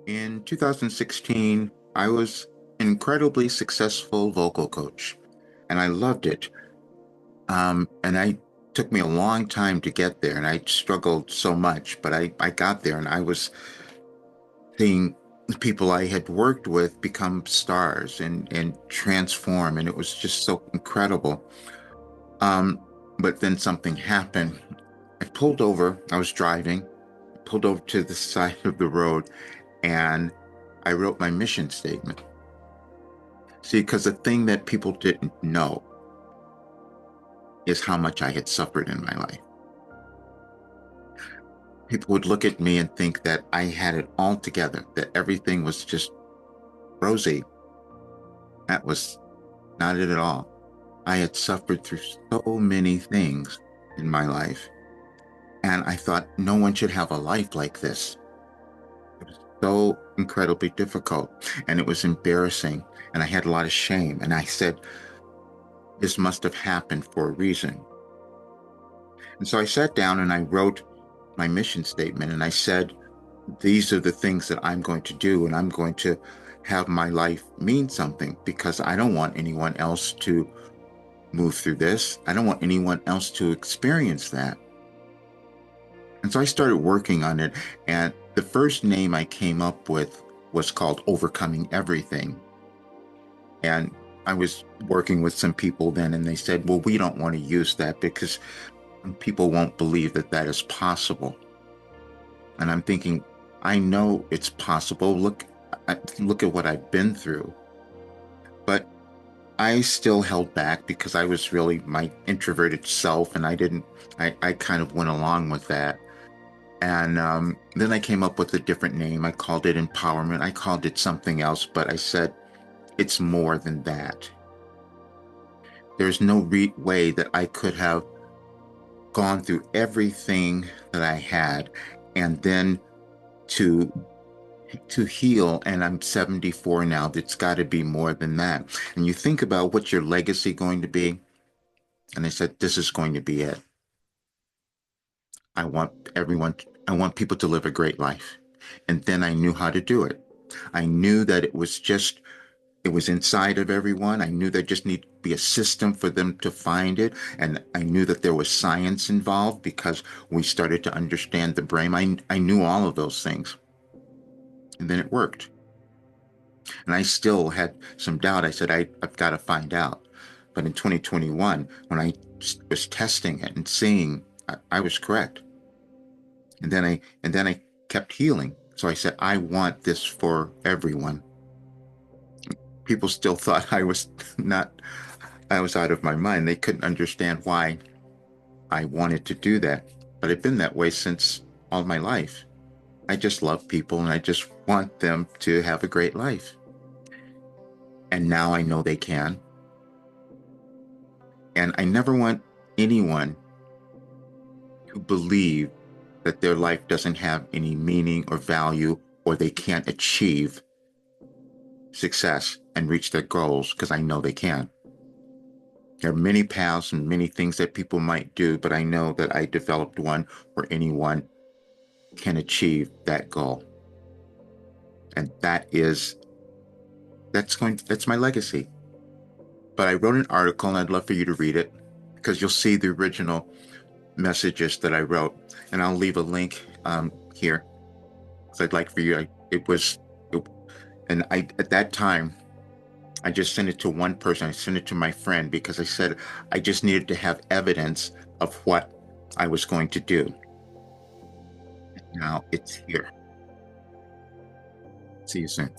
In 2016, I was an incredibly successful vocal coach, and I loved it. And I took me a long time to get there, and I struggled so much, but I got there, and I was seeing the people I had worked with become stars and transform, and it was just so incredible. Um, but then something happened. I pulled over. I was driving, pulled over to the side of the road, and I wrote my mission statement. See, because the thing that people didn't know is how much I had suffered in my life. People would look at me and think that I had it all together, that everything was just rosy. That was not it at all. I had suffered through so many things in my life, and I thought no one should have a life like this. It was so incredibly difficult, and it was embarrassing, and I had a lot of shame. And I said, this must have happened for a reason. And so I sat down and I wrote my mission statement, and I said, these are the things that I'm going to do, and I'm going to have my life mean something because I don't want anyone else to move through this. I don't want anyone else to experience that. And so I started working on it, and the first name I came up with was called Overcoming Everything. And I was working with some people then, and they said, well, we don't want to use that because people won't believe that that is possible. And I'm thinking, I know it's possible. Look at what I've been through. But I still held back because I was really my introverted self, and I kind of went along with that. And then I came up with a different name. I called it empowerment. I called it something else, but I said, it's more than that. There's no way that I could have gone through everything that I had and then to heal, and I'm 74 now. It's got to be more than that. And you think about what's your legacy going to be, and I said, this is going to be it. I want everyone, I want people to live a great life. And then I knew how to do it. I knew that it was inside of everyone. I knew there just needed to be a system for them to find it. And I knew that there was science involved because we started to understand the brain. I knew all of those things. And then it worked. And I still had some doubt. I said, I've got to find out. But in 2021, when I was testing it and seeing, I was correct. And then I kept healing. So I said, I want this for everyone. People still thought I was not, I was out of my mind. They couldn't understand why I wanted to do that. But I've been that way since all my life. I just love people and I just want them to have a great life. And now I know they can. And I never want anyone to believe that their life doesn't have any meaning or value or they can't achieve success and reach their goals, because I know they can. There are many paths and many things that people might do, but I know that I developed one where anyone can achieve that goal. And that's my legacy. But I wrote an article and I'd love for you to read it because you'll see the original messages that I wrote. And I'll leave a link here. So I'd like for you, and at that time, I just sent it to one person. I sent it to my friend because I said I just needed to have evidence of what I was going to do. Now it's here. See you soon.